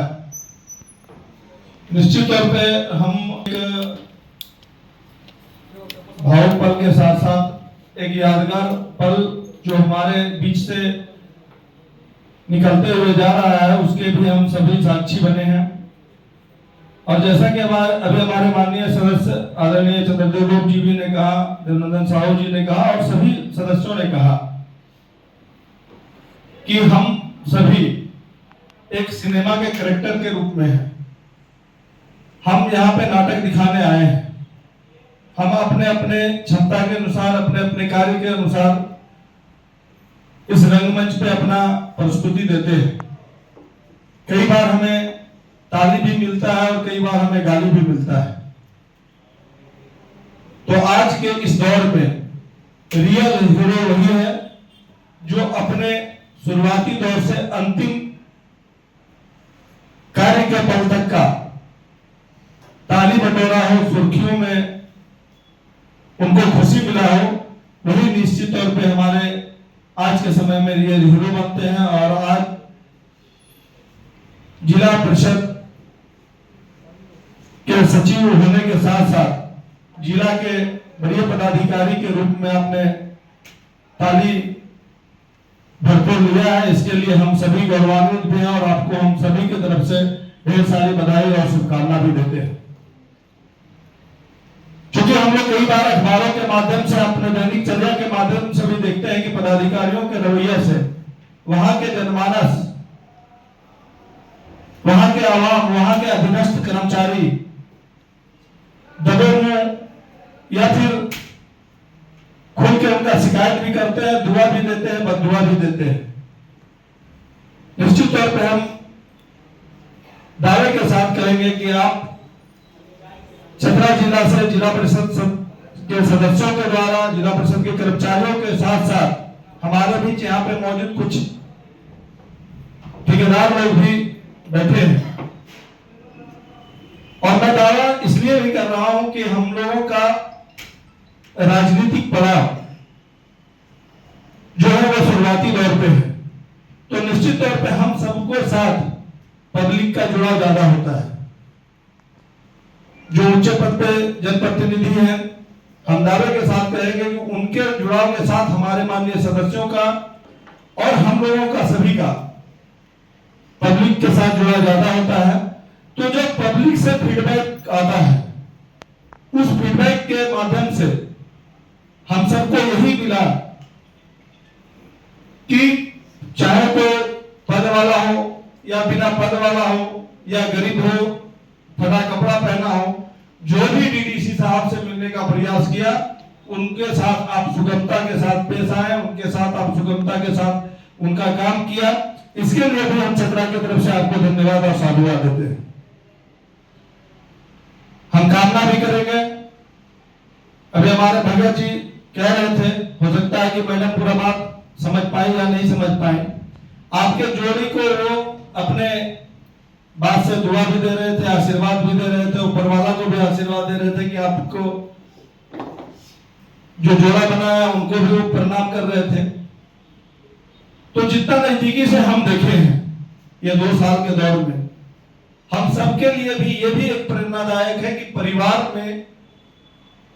निश्चित तौर पे हम एक भावुक पल के साथ साथ एक यादगार पल जो हमारे बीच से निकलते हुए जा रहा है, उसके भी हम सभी साक्षी बने हैं। और जैसा कि अभी हमारे माननीय सदस्य आदरणीय चंद्रदेव जी भी ने कहा, देवनंदन साहू जी ने कहा और सभी सदस्यों ने कहा कि हम सभी एक सिनेमा के कैरेक्टर के रूप में हैं। हम यहाँ पे नाटक दिखाने आए हैं। हम अपने अपने क्षमता के अनुसार, अपने अपने कार्य के अनुसार इस रंगमंच पे अपना प्रस्तुति देते हैं। कई बार हमें ताली भी मिलता है और कई बार हमें गाली भी मिलता है। तो आज के इस दौर में रियल हीरो वही है जो अपने शुरुआती दौर से अंतिम कार्य के पल तक का ताली बटोरा हो, सुर्खियों में उनको खुशी मिला हो, वही निश्चित तौर पे हमारे आज के समय में रियल हीरो बनते हैं। और आज जिला परिषद के सचिव होने के साथ साथ जिला के वरीय पदाधिकारी के रूप में आपने ताली भरपूर लिया है। इसके लिए हम सभी गौरवान्वित भी हैं और आपको हम सभी की तरफ से ढेर सारी बधाई और शुभकामना भी देते हैं। क्योंकि हम लोग कई बार अखबारों के माध्यम से, अपने दैनिक चर्या के माध्यम से भी देखते हैं कि पदाधिकारियों के रवैये से वहां के जनमानस, वहां के आवाम, वहां के अधीनस्थ कर्मचारी दबे हुए या फिर खुल के उनका शिकायत भी करते हैं, दुआ भी देते हैं, बददुआ भी देते हैं। निश्चित तौर पर हम दावे के साथ कहेंगे कि आप चतरा जिला से जिला परिषद के सदस्यों के द्वारा, जिला परिषद के कर्मचारियों के साथ साथ हमारे बीच यहाँ पे मौजूद कुछ ठेकेदार लोग भी बैठे हैं। और मैं दावा इसलिए भी कर रहा हूं कि हम लोगों का राजनीतिक पड़ाव जो है वो शुरुआती दौर पे है। तो निश्चित तौर पे हम सबको साथ पब्लिक का जुड़ाव ज्यादा होता है। जो उच्च पद पे जनप्रतिनिधि हैं, हम दावे के साथ कहेंगे कि उनके जुड़ाव के साथ हमारे माननीय सदस्यों का और हम लोगों का सभी का पब्लिक के साथ जुड़ा ज्यादा होता है। तो जो पब्लिक से फीडबैक आता है, उस फीडबैक के माध्यम से हम सबको यही मिला कि चाहे तो पद वाला हो या बिना पद वाला हो या गरीब हो, फटा कपड़ा पहना हो, जो भी डीडीसी साहब से मिलने का प्रयास किया, उनके साथ आप सुगमता के साथ पेश आए, उनके साथ आप सुगमता के साथ उनका काम किया। इसके लिए भी हम चतरा की तरफ से आपको धन्यवाद और साधुवाद देते हैं। हम कामना भी करेंगे, अभी हमारे भगत जी कह रहे थे, हो सकता है कि मैडम पूरा बात समझ पाई या नहीं समझ पाई। आपके जोड़ी को वो अपने बात से दुआ भी दे रहे थे, आशीर्वाद भी दे रहे थे, ऊपर वाला को भी आशीर्वाद दे रहे थे कि आपको जो जोड़ा बनाया उनको भी वो प्रणाम कर रहे थे। तो जितना नजदीकी से हम देखे हैं ये 2 साल के दौर में, हम सबके लिए भी ये भी एक प्रेरणादायक है कि परिवार में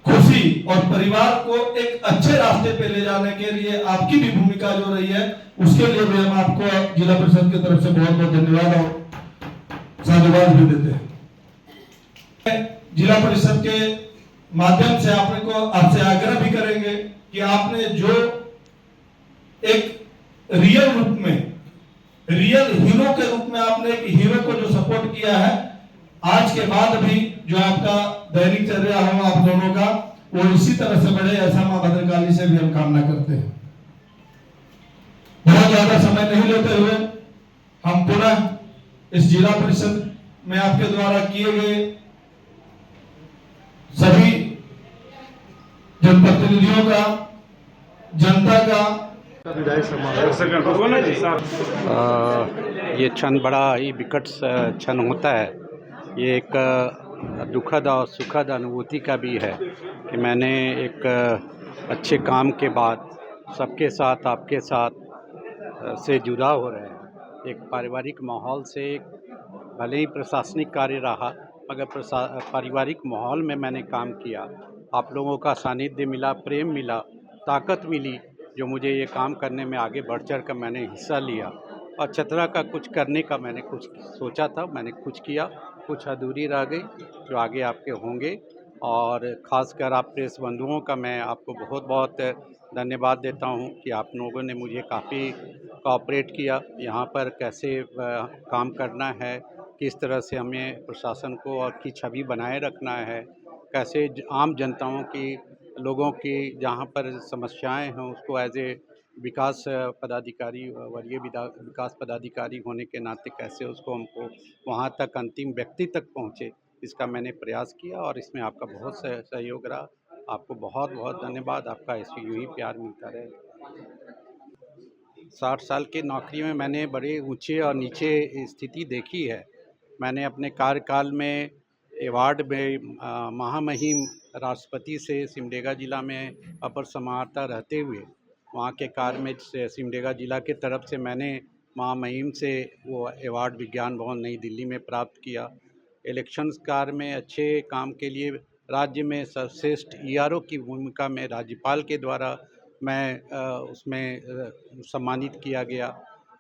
खुशी और परिवार को एक अच्छे रास्ते पे ले जाने के लिए आपकी भी भूमिका जो रही है, उसके लिए भी हम आपको जिला परिषद की तरफ से बहुत बहुत धन्यवाद और साधुवाद भी देते हैं। जिला परिषद के माध्यम से आपसे आग्रह भी करेंगे कि आपने जो एक रियल रूप में, रियल हीरो के रूप में आपने एक हीरो को जो सपोर्ट किया है, आज के बाद भी जो आपका दैनिक चर्या हो आप दोनों का, वो इसी तरह से बढ़े, ऐसा मां भद्रकाली से भी हम कामना करते हैं। बहुत ज्यादा समय नहीं लेते हुए हम पुनः इस जिला परिषद में आपके द्वारा किए गए सभी जनप्रतिनिधियों का, जनता का ये क्षण बड़ा ही विकट क्षण होता है। ये एक दुखद और सुखद अनुभूति का भी है कि मैंने एक अच्छे काम के बाद सबके साथ आपके साथ से जुड़ा हो रहे हैं। एक पारिवारिक माहौल से भले ही प्रशासनिक कार्य रहा मगर पारिवारिक माहौल में मैंने काम किया। आप लोगों का सानिध्य मिला, प्रेम मिला, ताकत मिली जो मुझे ये काम करने में आगे बढ़ चढ़ कर मैंने हिस्सा लिया। और चतरा का कुछ करने का मैंने कुछ सोचा था, मैंने कुछ किया, कुछ अधूरी रह गई जो आगे आपके होंगे। और ख़ासकर आप प्रेस बंधुओं का मैं आपको बहुत बहुत धन्यवाद देता हूं कि आप लोगों ने मुझे काफ़ी कोऑपरेट किया। यहाँ पर कैसे काम करना है, किस तरह से हमें प्रशासन को और की छवि बनाए रखना है, कैसे आम जनताओं की, लोगों की जहाँ पर समस्याएं हैं उसको एज ए विकास पदाधिकारी, वरीय विकास पदाधिकारी होने के नाते कैसे उसको हमको वहाँ तक अंतिम व्यक्ति तक पहुँचे, इसका मैंने प्रयास किया और इसमें आपका बहुत सहयोग रहा। आपको बहुत बहुत धन्यवाद। आपका ऐसे यूँ ही प्यार मिलता रहे। 60 साल की नौकरी में मैंने बड़े ऊंचे और नीचे स्थिति देखी है। मैंने अपने कार्यकाल में अवार्ड में महामहिम राष्ट्रपति से सिमडेगा ज़िला में अपर समाहर्ता रहते हुए वहाँ के कार्य में सिमडेगा ज़िला के तरफ से मैंने महामहिम से वो अवार्ड विज्ञान भवन नई दिल्ली में प्राप्त किया। इलेक्शंस कार्य में अच्छे काम के लिए राज्य में सर्वश्रेष्ठ ERO की भूमिका में राज्यपाल के द्वारा मैं उसमें सम्मानित किया गया।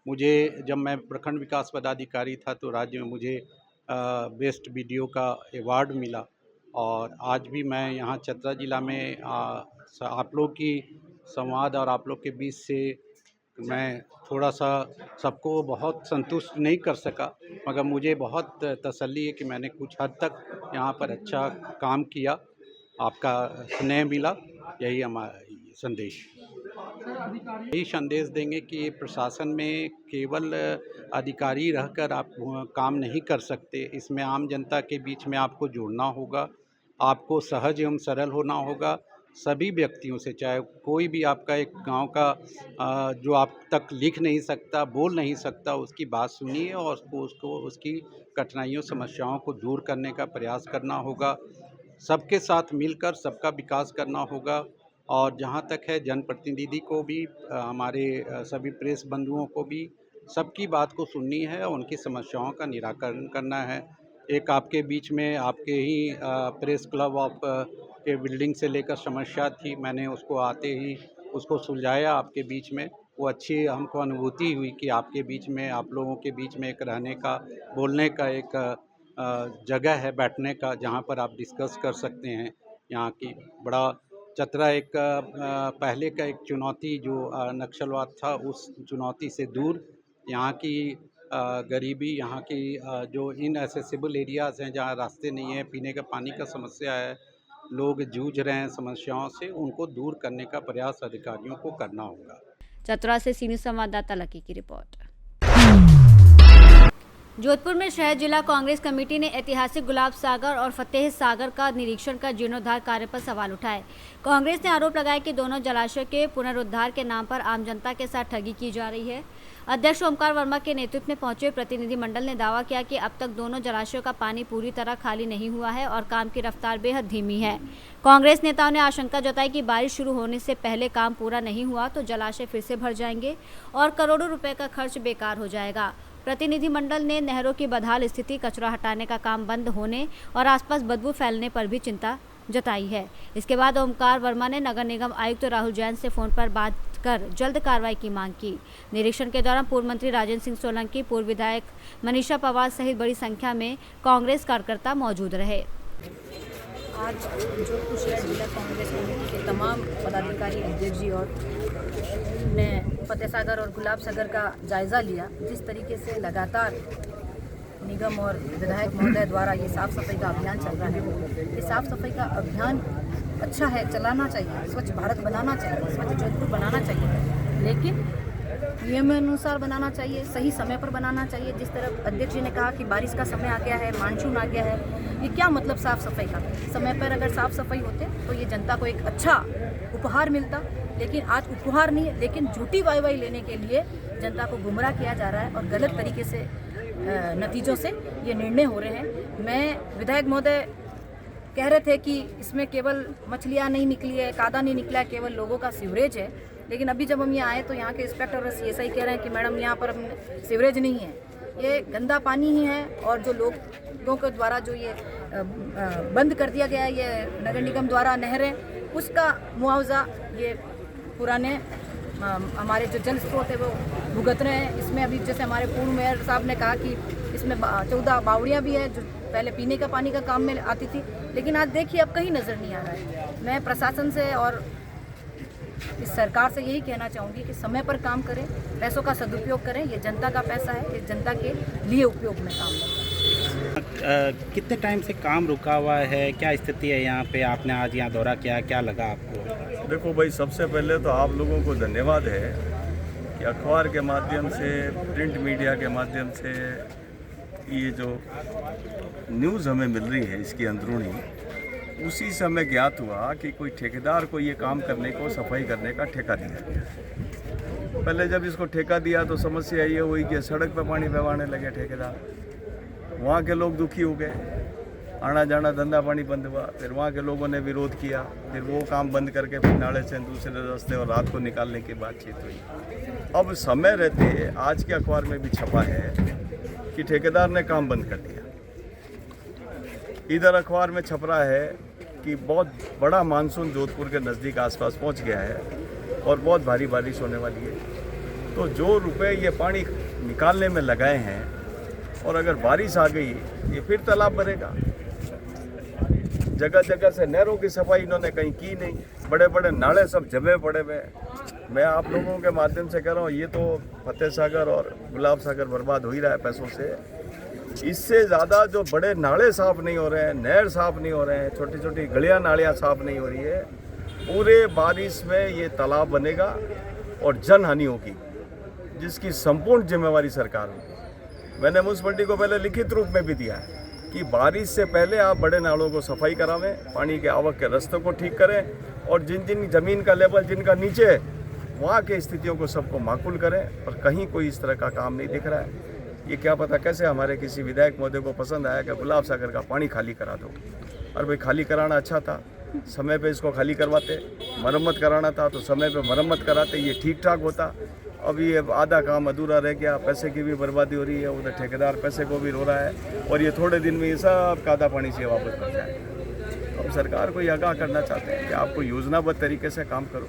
मुझे जब मैं प्रखंड विकास पदाधिकारी था तो राज्य में मुझे बेस्ट BDO का अवार्ड मिला। और आज भी मैं यहाँ चतरा ज़िला में आप लोग की संवाद और आप लोग के बीच से मैं थोड़ा सा सबको बहुत संतुष्ट नहीं कर सका, मगर मुझे बहुत तसल्ली है कि मैंने कुछ हद तक यहाँ पर अच्छा काम किया। आपका स्नेह मिला, यही हमारा संदेश। यही संदेश देंगे कि प्रशासन में केवल अधिकारी रहकर आप काम नहीं कर सकते। इसमें आम जनता के बीच में आपको जुड़ना होगा, आपको सहज एवं सरल होना होगा। सभी व्यक्तियों से, चाहे कोई भी आपका एक गांव का जो आप तक लिख नहीं सकता, बोल नहीं सकता, उसकी बात सुनिए और उसको उसकी कठिनाइयों समस्याओं को दूर करने का प्रयास करना होगा। सबके साथ मिलकर सबका विकास करना होगा। और जहां तक है जनप्रतिनिधि को भी, हमारे सभी प्रेस बंधुओं को भी सबकी बात को सुननी है और उनकी समस्याओं का निराकरण करना है। एक आपके बीच में आपके ही प्रेस क्लब ऑफ के बिल्डिंग से लेकर समस्या थी, मैंने उसको आते ही उसको सुलझाया आपके बीच में। वो अच्छी हमको अनुभूति हुई कि आपके बीच में, आप लोगों के बीच में एक रहने का, बोलने का एक जगह है बैठने का, जहाँ पर आप डिस्कस कर सकते हैं। यहाँ की बड़ा चतरा एक पहले का एक चुनौती जो नक्सलवाद था, उस चुनौती से दूर यहाँ की गरीबी, यहाँ की जो इनएसेसिबल एरियाज़ हैं जहाँ रास्ते नहीं है, पीने का पानी का समस्या है, लोग जूझ रहे हैं समस्याओं से, उनको दूर करने का प्रयास अधिकारियों को करना होगा। चतरा से सीनियर संवाददाता लकी की रिपोर्ट। जोधपुर में शहर जिला कांग्रेस कमेटी ने ऐतिहासिक गुलाब सागर और फतेह सागर का निरीक्षण कर जीर्णोद्धार कार्य पर सवाल उठाए। कांग्रेस ने आरोप लगाया कि दोनों जलाशय के पुनरुद्धार के नाम पर आम जनता के साथ ठगी की जा रही है। अध्यक्ष ओमकार वर्मा के नेतृत्व में पहुंचे प्रतिनिधिमंडल ने दावा किया कि अब तक दोनों जलाशयों का पानी पूरी तरह खाली नहीं हुआ है और काम की रफ्तार बेहद धीमी है। कांग्रेस नेताओं ने आशंका जताई कि बारिश शुरू होने से पहले काम पूरा नहीं हुआ तो जलाशय फिर से भर जाएंगे और करोड़ों रुपए का खर्च बेकार हो जाएगा। प्रतिनिधिमंडल ने नहरों की बदहाल स्थिति, कचरा हटाने का काम बंद होने और आसपास बदबू फैलने पर भी चिंता जताई है। इसके बाद ओमकार वर्मा ने नगर निगम आयुक्त राहुल जैन से फोन पर बात कर जल्द कार्रवाई की मांग की। निरीक्षण के दौरान पूर्व मंत्री राजेंद्र सिंह सोलंकी, पूर्व विधायक मनीषा पवार सहित बड़ी संख्या में कांग्रेस कार्यकर्ता मौजूद रहे। आज जोधपुर शहर जिला कांग्रेस कमेटी के तमाम पदाधिकारी, अध्यक्ष जी और ने फतेह सागर और गुलाब सागर का जायज़ा लिया। जिस तरीके से लगातार निगम और विधायक महोदय द्वारा ये साफ़ सफाई का अभियान चल रहा है, ये साफ़ सफाई का अभियान अच्छा है, चलाना चाहिए, स्वच्छ भारत बनाना चाहिए, स्वच्छ जोधपुर बनाना चाहिए। लेकिन नियमानुसार बनाना चाहिए, सही समय पर बनाना चाहिए। जिस तरह अध्यक्ष जी ने कहा कि बारिश का समय आ गया है, मानसून आ गया है, ये क्या मतलब साफ़ सफाई का? समय पर अगर साफ़ सफाई होते तो ये जनता को एक अच्छा उपहार मिलता, लेकिन आज उपहार नहीं है, लेकिन झूठी वाई लेने के लिए जनता को गुमराह किया जा रहा है और गलत तरीके से नतीजों से ये निर्णय हो रहे हैं। मैं विधायक महोदय कह रहे थे कि इसमें केवल मछलियाँ नहीं निकली है, कादा नहीं निकला है, केवल लोगों का सीवरेज है, लेकिन अभी जब हम यहाँ आए तो यहाँ के इंस्पेक्टर और सीएसआई कह रहे हैं कि मैडम यहाँ पर सीवरेज नहीं है, ये गंदा पानी ही है और जो लोगों के द्वारा जो ये बंद कर दिया गया है, ये नगर निगम द्वारा नहरें, उसका मुआवजा ये पुराने हमारे जो जल स्रोत है वो भुगत रहे हैं। इसमें अभी जैसे हमारे पूर्व मेयर साहब ने कहा कि इसमें 14 बावड़ियाँ भी हैं जो पहले पीने का पानी का काम में आती थी, लेकिन आज देखिए अब कहीं नज़र नहीं आ रहा है। मैं प्रशासन से और इस सरकार से यही कहना चाहूँगी कि समय पर काम करें, पैसों का सदुपयोग करें। ये जनता का पैसा है, ये जनता के लिए उपयोग में काम करें। कितने टाइम से काम रुका हुआ है, क्या स्थिति है यहाँ पे? आपने आज यहाँ दौरा किया, क्या लगा आपको? देखो भाई, सबसे पहले तो आप लोगों को धन्यवाद है कि अखबार के माध्यम से, प्रिंट मीडिया के माध्यम से ये जो न्यूज़ हमें मिल रही है इसकी अंदरूनी, उसी से हमें ज्ञात हुआ कि कोई ठेकेदार को ये काम करने को, सफाई करने का ठेका दिया गया। पहले जब इसको ठेका दिया तो समस्या ये हुई कि सड़क पर पानी बहवाने लगे ठेकेदार, वहाँ के लोग दुखी हो गए, आना जाना धंधा पानी बंद हुआ। फिर वहाँ के लोगों ने विरोध किया, फिर वो काम बंद करके फिर नाले से दूसरे रास्ते और रात को निकालने की बातचीत हुई। अब समय रहते आज के अखबार में भी छपा है कि ठेकेदार ने काम बंद कर दिया। इधर अखबार में छप रहा है कि बहुत बड़ा मानसून जोधपुर के नज़दीक आसपास पहुंच गया है और बहुत भारी बारिश होने वाली है। तो जो रुपए ये पानी निकालने में लगाए हैं और अगर बारिश आ गई ये फिर तालाब भरेगा। जगह जगह से नहरों की सफाई इन्होंने कहीं की नहीं, बड़े बड़े नाले सब जमे पड़े हुए। मैं आप लोगों के माध्यम से कह रहा हूँ, ये तो फतेह सागर और गुलाब सागर बर्बाद हो ही रहा है पैसों से। इससे ज़्यादा जो बड़े नाले साफ़ नहीं हो रहे हैं, नहर साफ़ नहीं हो रहे हैं, छोटी छोटी गलियाँ नालियाँ साफ़ नहीं हो रही है, पूरे बारिश में ये तालाब बनेगा और जन हानि होगी, जिसकी संपूर्ण जिम्मेवारी सरकार होगी। मैंने म्यूनसिपलिटी को पहले लिखित रूप में भी दिया है कि बारिश से पहले आप बड़े नालों को सफाई करावें, पानी के आवक के रास्तों को ठीक करें और जिन जिन ज़मीन का लेवल जिनका नीचे है वहाँ के स्थितियों को सबको माकूल करें। पर कहीं कोई इस तरह का काम नहीं दिख रहा है। ये क्या पता कैसे हमारे किसी विधायक महोदय को पसंद आया कि गुलाब सागर का पानी खाली करा दो। और भाई खाली कराना अच्छा था, समय पे इसको खाली करवाते, मरम्मत कराना था तो समय पे मरम्मत कराते, ये ठीक ठाक होता। अब ये आधा काम अधूरा रह गया, पैसे की भी बर्बादी हो रही है, उधर ठेकेदार पैसे को भी रो रहा है और ये थोड़े दिन में ये सब कादा पानी से वापस बढ़ जाएगा। अब सरकार को ये आगाह करना चाहते हैं कि आपको योजनाबद्ध तरीके से काम करो।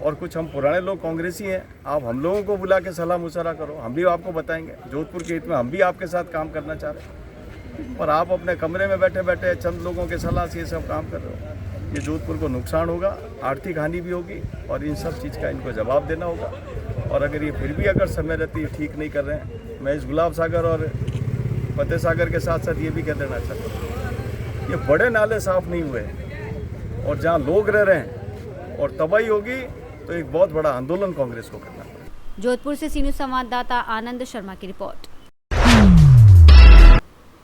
और कुछ हम पुराने लोग कांग्रेसी हैं, आप हम लोगों को बुला के सलाह मुशवरा करो, हम भी आपको बताएंगे। जोधपुर के हित में हम भी आपके साथ काम करना चाह रहे हैं, पर आप अपने कमरे में बैठे बैठे चंद लोगों के सलाह से ये सब काम कर रहे हो। ये जोधपुर को नुकसान होगा, आर्थिक हानि भी होगी और इन सब चीज़ का इनको जवाब देना होगा। और अगर ये फिर भी अगर समय रहती है ठीक नहीं कर रहे हैं, मैं इस गुलाब सागर और फतेह सागर के साथ साथ ये भी कह देना चाहता हूँ, ये बड़े नाले साफ़ नहीं हुए और जहाँ लोग रह रहे हैं और तबाही होगी तो एक बहुत बड़ा आंदोलन कांग्रेस को करना पड़ेगा। जोधपुर से सीनियर संवाददाता आनंद शर्मा की रिपोर्ट।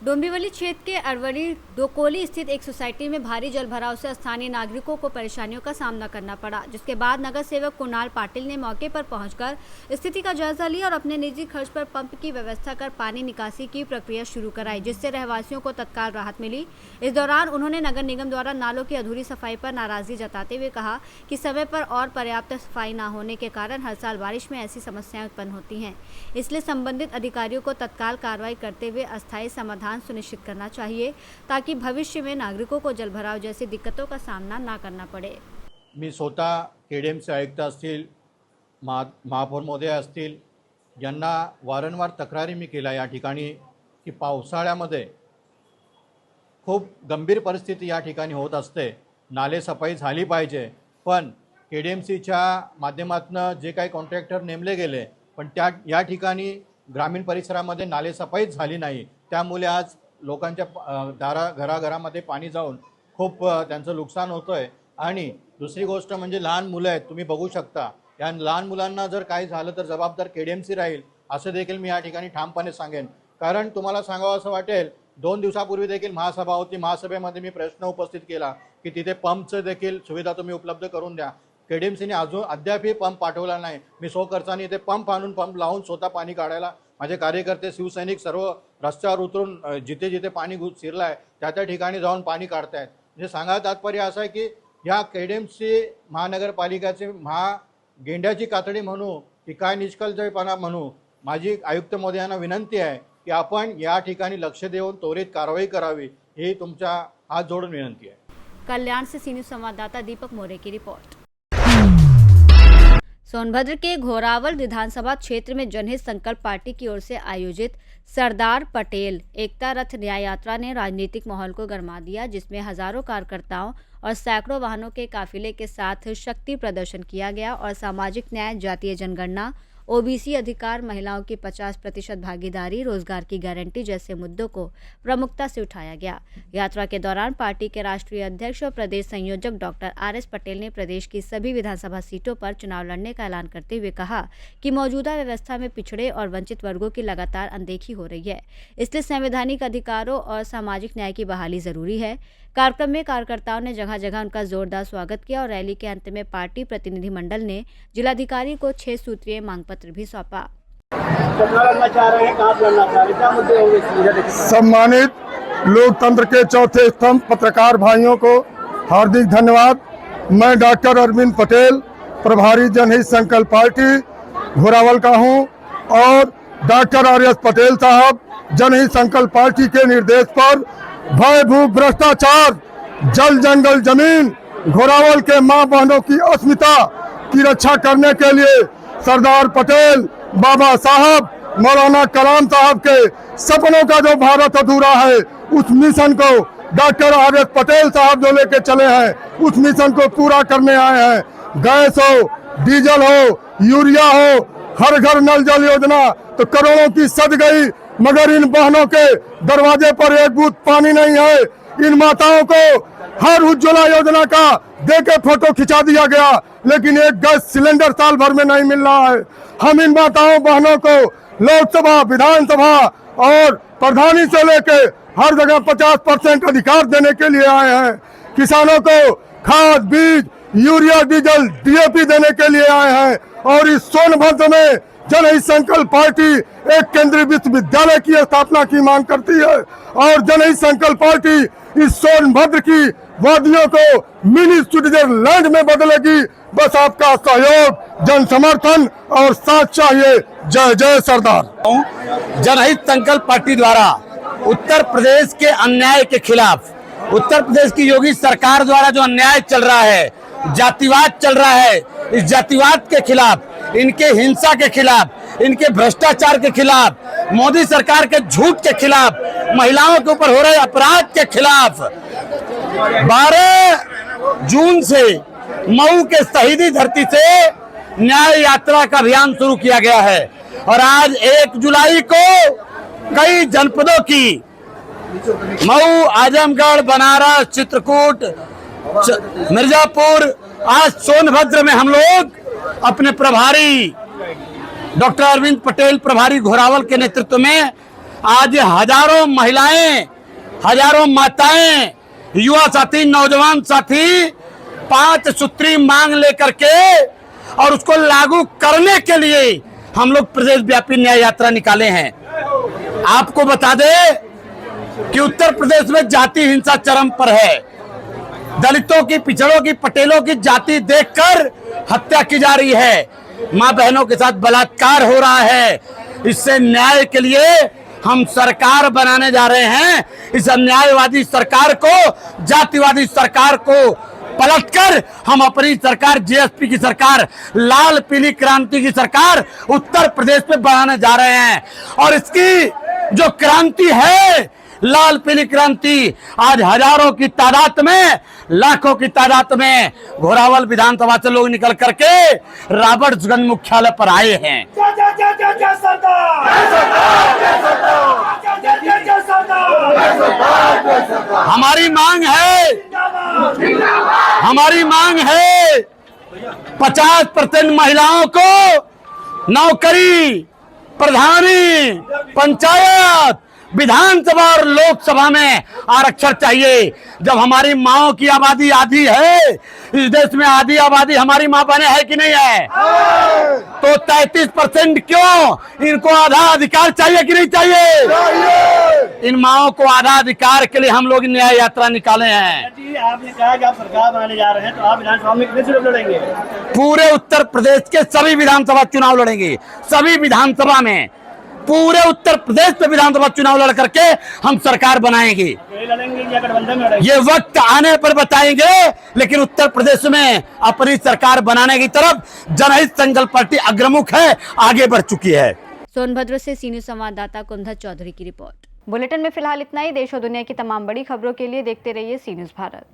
डोंबिवली क्षेत्र के अरवली डोकोली स्थित एक सोसाइटी में भारी जलभराव से स्थानीय नागरिकों को परेशानियों का सामना करना पड़ा, जिसके बाद नगर सेवक कुणाल पाटिल ने मौके पर पहुंचकर स्थिति का जायजा लिया और अपने निजी खर्च पर पंप की व्यवस्था कर पानी निकासी की प्रक्रिया शुरू कराई, जिससे रहवासियों को तत्काल राहत मिली। इस दौरान उन्होंने नगर निगम द्वारा नालों की अधूरी सफाई पर नाराजगी जताते हुए कहा कि समय पर और पर्याप्त सफाई न होने के कारण हर साल बारिश में ऐसी समस्याएं उत्पन्न होती हैं, इसलिए संबंधित अधिकारियों को तत्काल कार्रवाई करते हुए अस्थायी समाधान सुनिश्चित करना चाहिए ताकि भविष्य में नागरिकों को जलभराव जैसी दिक्कतों का सामना ना करना पड़े। मी स्वतः केडीएमचे आयुक्त असतील, महापौर महोदय असतील, यांना वारंवार तक्रारी मी केल्या या ठिकाणी की पावसाळ्यामध्ये खूप गंभीर परिस्थिती या ठिकाणी होत असते। नाले सफाई झाली पाहिजे, पण केडीएमसीच्या माध्यमातून जे काही कॉन्ट्रॅक्टर नेमले गेले पण या ठिकाणी ग्रामीण परिसरामध्ये नाले सफाई झाली नाही। त्यामुळे आज लोकांच्या घराघरामध्ये पाणी जाऊन खूप त्यांचं नुकसान होतं आहे। आणि दुसरी गोष्ट म्हणजे लहान मुलं आहेत, तुम्ही बघू शकता या लहान मुलांना जर काही झालं तर जबाबदार KDMC राहील असं देखील मी या ठिकाणी ठामपणे सांगेन. कारण तुम्हाला सांगावं असं वाटेल, 2 दिवसापूर्वी देखील महासभा होती. महासभेमध्ये मी प्रश्न उपस्थित केला की तिथे पंपचं देखील सुविधा तुम्ही उपलब्ध करून द्या. KDMCने अद्यापही पंप पाठवला नाही. मी स्वखर्चाने इथे पंप आणून पंप लावून स्वतः पाणी काढायला माझे कार्यकर्ते शिवसैनिक सर्व रस्त्यावर उतरून जिथे जिथे पाणी शिरलाय त्या ठिकाणी जाऊन पाणी काढतायत. म्हणजे सांगायचं तात्पर्य असं आहे की या KDMC महानगरपालिकाचे गेंड्याची कातडी म्हणू की काय निष्कलजयपणा म्हणू, माझी आयुक्त महोदयांना विनंती आहे की आपण या ठिकाणी लक्ष देऊन त्वरित कारवाई करावी, ही तुमच्या हात जोडून विनंती आहे. कल्याण से सीनियर संवाददाता दीपक मोरे की रिपोर्ट। सोनभद्र के घोरावल विधानसभा क्षेत्र में जनहित संकल्प पार्टी की ओर से आयोजित सरदार पटेल एकता रथ न्याय यात्रा ने राजनीतिक माहौल को गरमा दिया, जिसमें हजारों कार्यकर्ताओं और सैकड़ों वाहनों के काफिले के साथ शक्ति प्रदर्शन किया गया और सामाजिक न्याय, जातीय जनगणना, OBC अधिकार, महिलाओं की 50% भागीदारी, रोजगार की गारंटी जैसे मुद्दों को प्रमुखता से उठाया गया। यात्रा के दौरान पार्टी के राष्ट्रीय अध्यक्ष और प्रदेश संयोजक डॉक्टर RS पटेल ने प्रदेश की सभी विधानसभा सीटों पर चुनाव लड़ने का ऐलान करते हुए कहा कि मौजूदा व्यवस्था में पिछड़े और वंचित वर्गों की लगातार अनदेखी हो रही है, इसलिए संवैधानिक अधिकारों और सामाजिक न्याय की बहाली जरूरी है। कार्यक्रम में कार्यकर्ताओं ने जगह जगह उनका जोरदार स्वागत किया और रैली के अंत में पार्टी प्रतिनिधिमंडल ने जिलाधिकारी को 6 सूत्रीय मांग पत्र भी सौंपा। सम्मानित लोकतंत्र के चौथे स्तंभ पत्रकार भाइयों को हार्दिक धन्यवाद। मैं डॉक्टर अरविंद पटेल, प्रभारी जनहित संकल्प पार्टी घोरावल का हूं और डॉक्टर RS पटेल साहब जनहित संकल्प पार्टी के निर्देश पर भय भूख भ्रष्टाचार, जल जंगल जमीन, घोरावल के मां बहनों की अस्मिता की रक्षा करने के लिए सरदार पटेल, बाबा साहब, मौलाना कलाम साहब के सपनों का जो भारत अधूरा है, उस मिशन को डॉक्टर RS पटेल साहब जो लेके चले हैं, उस मिशन को पूरा करने आए हैं। गैस हो, डीजल हो, यूरिया हो, हर घर नल जल योजना तो करोड़ों की सद गई, मगर इन बहनों के दरवाजे पर एक बूंद पानी नहीं है। इन माताओं को हर उज्ज्वला योजना का देके फोटो खिंचा दिया गया, लेकिन एक गैस सिलेंडर साल भर में नहीं मिल रहा है। हम इन माताओं बहनों को लोकसभा, विधानसभा और प्रधानी से लेके हर जगह 50% अधिकार देने के लिए आए हैं। किसानों को खाद, बीज, यूरिया, डीजल, DAP देने के लिए आए हैं और इस सोनभद्र में जनहित संकल्प पार्टी एक केंद्रीय विश्वविद्यालय की स्थापना की मांग करती है और जनहित संकल्प पार्टी इस सोनभद्र की वादियों को मिनी स्विट्जरलैंड में बदलेगी। बस आपका सहयोग, जन समर्थन और साथ चाहिए। जय जय सरदार। जनहित संकल्प पार्टी द्वारा उत्तर प्रदेश के अन्याय के खिलाफ, उत्तर प्रदेश की योगी सरकार द्वारा जो अन्याय चल रहा है, जातिवाद चल रहा है, इस जातिवाद के खिलाफ, इनके हिंसा के खिलाफ, इनके भ्रष्टाचार के खिलाफ, मोदी सरकार के झूठ के खिलाफ, महिलाओं के ऊपर हो रहे अपराध के खिलाफ 12 जून से मऊ के शहीदी धरती से न्याय यात्रा का अभियान शुरू किया गया है और आज 1 जुलाई को कई जनपदों की मऊ, आजमगढ़, बनारस, चित्रकूट, मिर्जापुर, आज सोनभद्र में हम लोग अपने प्रभारी डॉक्टर अरविंद पटेल, प्रभारी घोरावल के नेतृत्व में आज हजारों महिलाएं, हजारों माताएं, युवा साथी, नौजवान साथी 5 सूत्री मांग लेकर के और उसको लागू करने के लिए हम लोग प्रदेश व्यापी न्याय यात्रा निकाले हैं। आपको बता दें कि उत्तर प्रदेश में जाति हिंसा चरम पर है। दलितों की, पिछड़ों की, पटेलों की जाति देखकर हत्या की जा रही है, मां बहनों के साथ बलात्कार हो रहा है। इससे न्याय के लिए हम सरकार बनाने जा रहे हैं। इस अन्यायवादी सरकार को, जातिवादी सरकार को पलटकर हम अपनी सरकार, JSP की सरकार, लाल पीली क्रांति की सरकार उत्तर प्रदेश में बनाने जा रहे हैं। और इसकी जो क्रांति है, लाल पीली क्रांति, आज हजारों की तादाद में, लाखों की तादाद में घोरावल विधानसभा से लोग निकल करके रॉबर्ट्सगंज मुख्यालय पर आए हैं। हमारी मांग है 50% महिलाओं को नौकरी, प्रधानी, पंचायत, विधानसभा और लोकसभा में आरक्षण चाहिए। जब हमारी माओ की आबादी आधी है, इस देश में आधी आबादी हमारी माँ बहनें है कि नहीं है, तो 33% क्यों? इनको आधा अधिकार चाहिए कि नहीं चाहिए? इन माओं को आधा अधिकार के लिए हम लोग न्याय यात्रा निकाले हैं। जी, आपने कहा कि आप सरकार बनाने जा रहे हैं, तो आप विधानसभा में कितने चुनाव लड़ेंगे? पूरे उत्तर प्रदेश के सभी विधानसभा चुनाव लड़ेंगे, सभी विधानसभा में, पूरे उत्तर प्रदेश में विधानसभा चुनाव लड़ करके हम सरकार बनाएंगे। लड़ेंगे या गठबंधन में लड़ेंगे? ये वक्त आने पर बताएंगे, लेकिन उत्तर प्रदेश में अपनी सरकार बनाने की तरफ जनहित संकल्प पार्टी अग्रमुख है, आगे बढ़ चुकी है। सोनभद्र से सी न्यूज संवाददाता कुंदर चौधरी की रिपोर्ट। बुलेटिन में फिलहाल इतना ही। देश और दुनिया की तमाम बड़ी खबरों के लिए देखते रहिए सी न्यूज भारत।